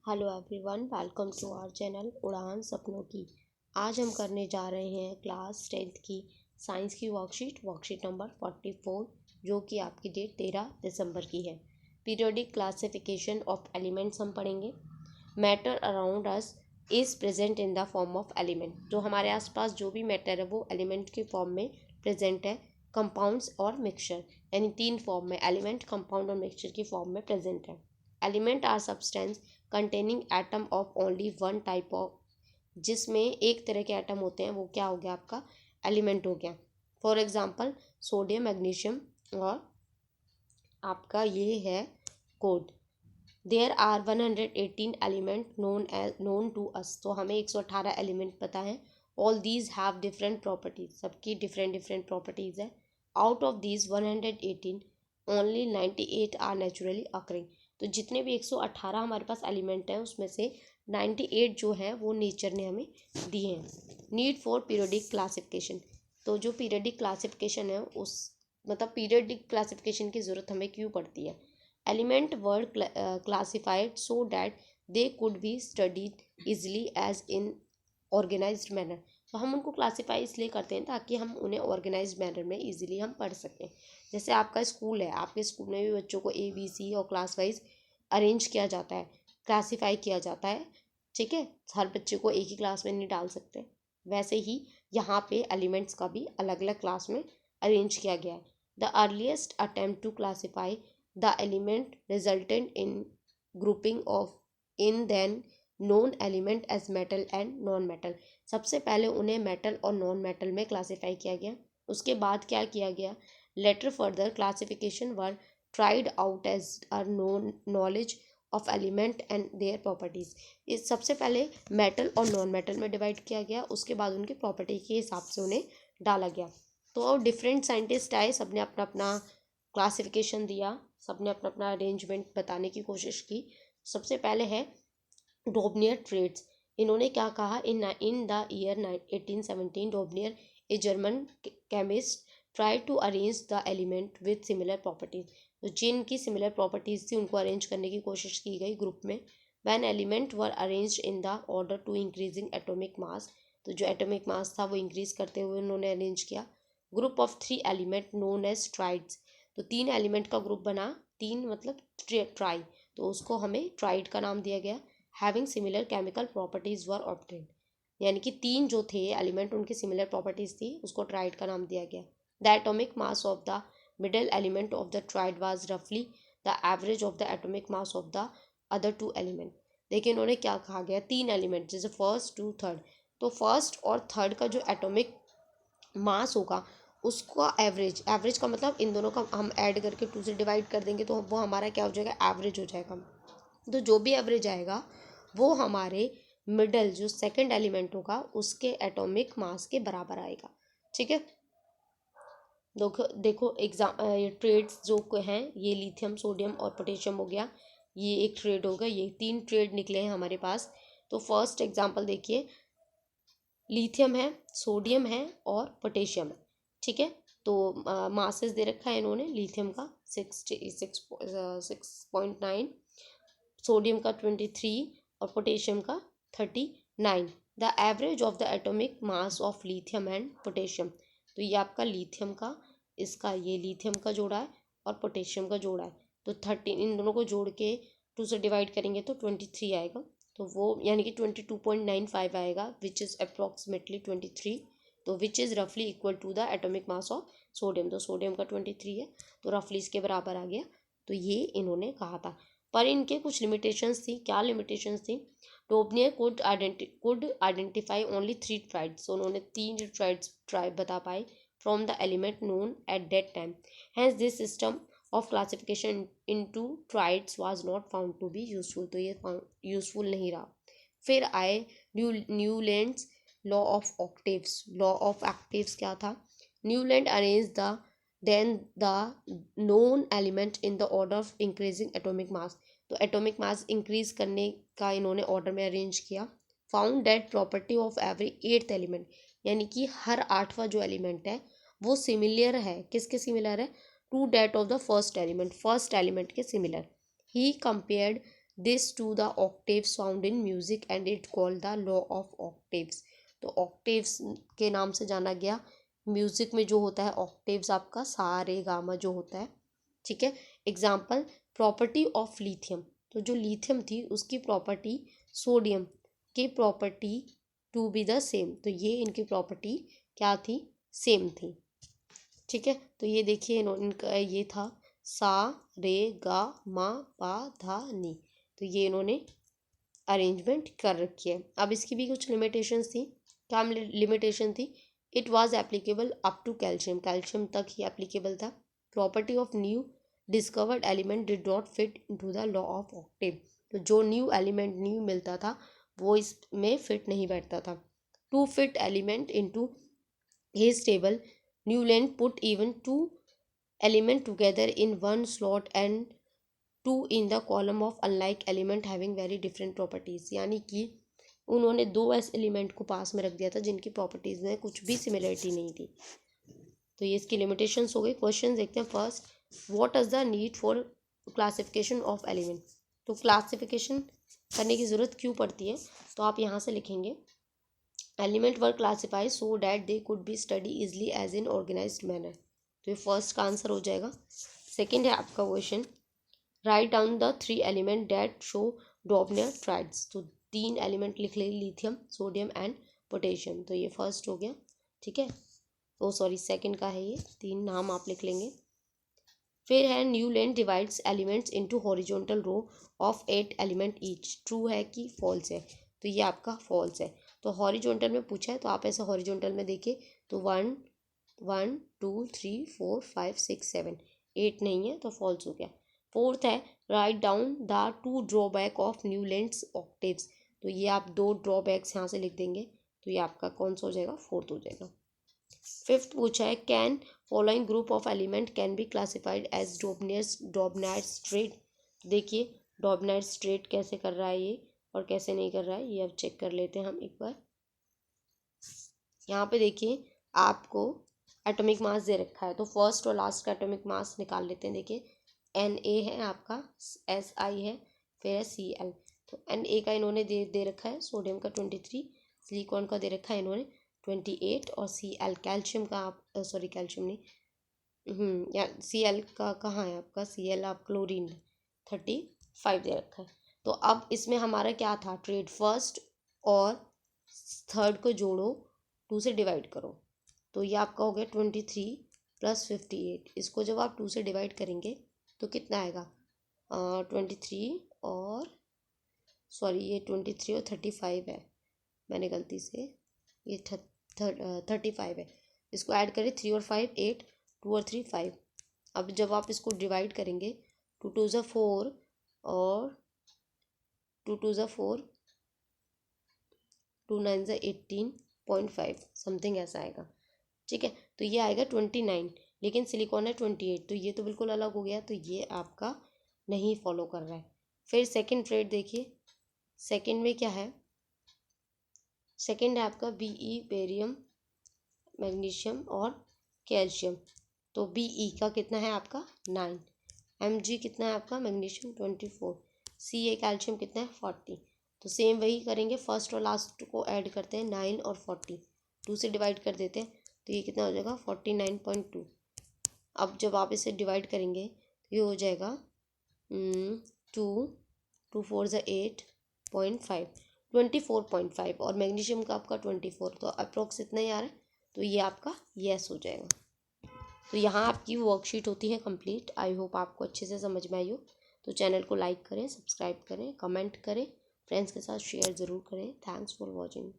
Hello everyone, welcome to our channel Udaan Sapnon की। आज हम करने जा रहे हैं क्लास 10th की साइंस की वर्कशीट नंबर 44, जो कि आपकी डेट 13 दिसंबर की है। पीरियोडिक क्लासिफिकेशन ऑफ एलिमेंट्स हम पढ़ेंगे। Matter around us is present in the form of element. जो हमारे आसपास जो भी मैटर है वो एलिमेंट के फॉर्म में प्रेजेंट है। कंपाउंड्स और मिक्सचर, यानी तीन फॉर्म में एलिमेंट, कंपाउंड और मिक्सचर की फॉर्म में प्रेजेंट है। Element are substance containing atom of only one type of, जिसमें एक तरह के एटम होते हैं, वो क्या हो गया आपका एलिमेंट हो गया। फॉर एग्जांपल सोडियम, मैग्नीशियम और आपका ये है code. There are 118 element known to us. तो हमें 118 एलिमेंट पता है। All these have different properties, सबकी डिफरेंट डिफरेंट प्रॉपर्टीज है। Out of these 118 only 98 are naturally occurring. तो जितने भी 118 हमारे पास एलिमेंट हैं उसमें से 98 जो है वो नेचर ने हमें दिए हैं। Need for periodic classification. तो जो पीरियोडिक क्लासिफिकेशन है उस मतलब पीरियोडिक क्लासिफिकेशन की ज़रूरत हमें क्यों पड़ती है। Element were classified so that they could be studied easily as in organized manner। तो हम उनको क्लासीफाई इसलिए करते हैं ताकि हम उन्हें ऑर्गेनाइज्ड मैनर में इजीली हम पढ़ सकें। जैसे आपका स्कूल है, आपके स्कूल में भी बच्चों को ABC और क्लास वाइज अरेंज किया जाता है, क्लासीफाई किया जाता है। ठीक है, हर बच्चे को एक ही क्लास में नहीं डाल सकते। वैसे ही यहाँ पे एलिमेंट्स का भी अलग अलग क्लास में अरेंज किया गया है। The earliest attempt to classify the element resultant in grouping of in then known element as metal and non metal। सबसे पहले उन्हें मेटल और नॉन मेटल में क्लासिफाई किया गया। उसके बाद क्या किया गया, later further classification were tried out as a known knowledge of element and their properties. इस सबसे पहले मेटल और नॉन मेटल में डिवाइड किया गया, उसके बाद उनकी प्रॉपर्टी के हिसाब से उन्हें डाला गया। तो डिफरेंट साइंटिस्ट आए, सबने अपना अपना क्लासिफिकेशन दिया, सबने अपना अपना अरेंजमेंट बताने की कोशिश की। सबसे पहले है डोबनियर ट्रेड्स। इन्होंने क्या कहा, in the year 1817 Dobereiner a German chemist try to arrange the element with similar properties. तो जिनकी सिमिलर प्रॉपर्टीज थी उनको अरेंज करने की कोशिश की गई ग्रुप में। When element were arrange in the order to increasing atomic mass. तो जो एटोमिक मास था वो इंक्रीज करते हुए उन्होंने अरेंज किया। Group of 3 element known as triads. तो 3 एलिमेंट का ग्रुप बना, 3 मतलब ट्राई, तो उसको हमें ट्राइड का नाम दिया गया। हैविंग सिमिलर केमिकल प्रॉपर्टीज वर ऑब्टेन्ड, यानी कि 3 जो थे एलिमेंट उनकी सिमिलर प्रॉपर्टीज थी, उसको ट्राइड का नाम दिया गया। The atomic mass of the middle element of the triad was रफली the average of the atomic mass of the other 2 element. देखिए इन्होंने क्या कहा गया, 3 एलिमेंट जैसे फर्स्ट टू थर्ड, तो फर्स्ट और थर्ड का जो एटॉमिक मास होगा उसका एवरेज का मतलब इन दोनों का हम ऐड करके 2 से डिवाइड कर देंगे तो वो हमारा क्या हो जाएगा, एवरेज हो जाएगा। तो जो भी एवरेज आएगा वो हमारे मिडल जो सेकंड एलिमेंट होगा उसके एटॉमिक मास के बराबर आएगा। ठीक है, देखो देखो ट्रेड्स जो हैं, ये लिथियम, सोडियम और पोटेशियम हो गया, ये एक ट्रेड होगा। ये 3 ट्रेड निकले हैं हमारे पास। तो फर्स्ट एग्जाम्पल देखिए, लिथियम है, सोडियम है और पोटेशियम है। ठीक है, तो मासेस दे रखा है इन्होंने, लिथियम का 6.9, सोडियम का 23 और पोटेशियम का 39। The average of the atomic mass of lithium and potassium. तो ये आपका लिथियम का, इसका ये लिथियम का जोड़ा है और पोटेशियम का जोड़ा है। तो 13, इन दोनों को जोड़ के 2 से डिवाइड करेंगे तो 23 आएगा। तो वो यानी कि 22.95 आएगा, विच इज़ अप्रॉक्सीमेटली 23। तो विच इज़ रफली equal to the atomic mass of sodium. तो सोडियम का 23 है, तो रफली इसके बराबर आ गया। तो ये इन्होंने कहा था, पर इनके कुछ लिमिटेशंस थी। क्या लिमिटेशंस थी, Dobereiner could identify only 3 triads. उन्होंने 3 ट्राइड बता पाए from the element known at that time. Hence this system of classification into triads was not found to be useful. तो ये यूजफुल नहीं रहा। फिर आए Newlands law of octaves. Law of octaves क्या था, Newland arrange the then the known element in the order of increasing atomic mass। तो atomic mass increase करने का इन्होंने ऑर्डर में अरेंज किया। Found that property of every 8th element, यानी कि हर 8वां जो एलिमेंट है वो सिमिलर है, किसके सिमिलर है, to that of the first element के similar. He compared this to the octaves found in music and it called the law of octaves. तो ऑक्टेव्स के नाम से जाना गया। म्यूजिक में जो होता है ऑक्टेव्स आपका सा रे गा मा जो होता है, ठीक है। एग्जाम्पल, प्रॉपर्टी ऑफ लिथियम, तो जो लिथियम थी उसकी प्रॉपर्टी सोडियम की property to be the same, तो ये इनकी प्रॉपर्टी क्या थी, सेम थी, ठीक है। तो ये देखिए इनका ये था सा रे गा मा पा धा नी, तो ये इन्होंने अरेंजमेंट कर रखी है। अब इसकी भी कुछ लिमिटेशंस थी। क्या लिमिटेशन थी, it was applicable up to calcium, calcium तक ही एप्लीकेबल था। Property of new discovered element did not fit into the law of octave, तो जो न्यू एलिमेंट न्यू मिलता था वो इसमें फिट नहीं बैठता था। To fit element into his table, Newland put even two element together in one slot and two in the column of unlike element having very different properties, यानी कि उन्होंने दो ऐसे एलिमेंट को पास में रख दिया था जिनकी प्रॉपर्टीज में कुछ भी सिमिलरिटी नहीं थी। तो ये इसकी लिमिटेशंस हो गई। क्वेश्चन देखते हैं। First, what is the need for classification of element, तो क्लासिफिकेशन करने की ज़रूरत क्यों पड़ती है, तो आप यहाँ से लिखेंगे element were classify so that they could be study easily as in organised manner, तो ये फर्स्ट का आंसर हो जाएगा। सेकंड है आपका question, write down the three element that show Dornier triads, तो तीन एलिमेंट लिख ले, लिथियम सोडियम एंड पोटेशियम, तो ये फर्स्ट हो गया, ठीक है। ओ सॉरी सेकंड का है, ये तीन नाम आप लिख लेंगे। फिर है Newland divides elements into horizontal row of 8 element each, true है कि फॉल्स है, तो ये आपका फॉल्स है। तो हॉरिजॉन्टल में पूछा है तो आप ऐसे हॉरिजॉन्टल में देखिए तो 1 1 2 3 4 5 6 7 8 नहीं है तो फॉल्स हो गया। फोर्थ है write down the two drawback of Newlands octaves, तो ये आप दो ड्रॉबैक्स यहाँ से लिख देंगे, तो ये आपका कौन सा हो जाएगा, फोर्थ हो जाएगा। फिफ्थ पूछा है can following group of element can be classified as Dobereiner straight, देखिए डॉबनाइट स्ट्रेट कैसे कर रहा है ये और कैसे नहीं कर रहा है, ये अब चेक कर लेते हैं हम एक बार। यहाँ पे देखिए आपको एटॉमिक मास दे रखा है, तो फर्स्ट और लास्ट का एटॉमिक मास निकाल लेते हैं। देखिए Na है आपका, Si है, फिर है Cl, तो Na का इन्होंने दे रखा है सोडियम का 23, सिलिकॉन का दे रखा है इन्होंने 28 और Cl कैल्शियम का आप सॉरी कैल्शियम नहीं या Cl का कहाँ है आपका, Cl आप क्लोरीन 35 दे रखा है। तो अब इसमें हमारा क्या था, ट्रेड फर्स्ट और थर्ड को जोड़ो, 2 से डिवाइड करो, तो ये आपका हो गया 23 + 58। इसको जब आप 2 से डिवाइड करेंगे तो कितना आएगा, 23 और सॉरी ये 23 और 35 है, मैंने गलती से ये 35 है, इसको ऐड करें 3 और 5 8, 2 और 3 5। अब जब आप इसको डिवाइड करेंगे 2 2 ज़ा 4 और 2 2 ज़ा 4, 2 9 ज़ा 18.5 समथिंग ऐसा आएगा, ठीक है। तो ये आएगा 29, लेकिन सिलिकॉन है 28, तो ये तो बिल्कुल अलग हो गया, तो ये आपका नहीं फॉलो कर रहा है। फिर सेकंड ट्रेड देखिए, सेकंड में क्या है, सेकंड है आपका Be बेरियम मैग्नीशियम और कैल्शियम, तो Be का कितना है आपका 9, Mg कितना है आपका मैग्नीशियम 24, Ca कैल्शियम कितना है 40। तो सेम वही करेंगे, फर्स्ट और लास्ट को ऐड करते हैं 9 और 40, 2 से डिवाइड कर देते हैं, तो ये कितना हो जाएगा 49.2। अब जब आप इसे डिवाइड करेंगे तो ये हो जाएगा 2 2 4 ज़ा 8.5 24.5 और मैग्नीशियम का आपका 24, तो अप्रोक्स इतना ही आ रहा है, तो ये आपका यस हो जाएगा। तो यहाँ आपकी वर्कशीट होती है कंप्लीट। आई होप आपको अच्छे से समझ में आई हो। तो चैनल को लाइक करें, सब्सक्राइब करें, कमेंट करें, फ्रेंड्स के साथ शेयर ज़रूर करें। Thanks for watching.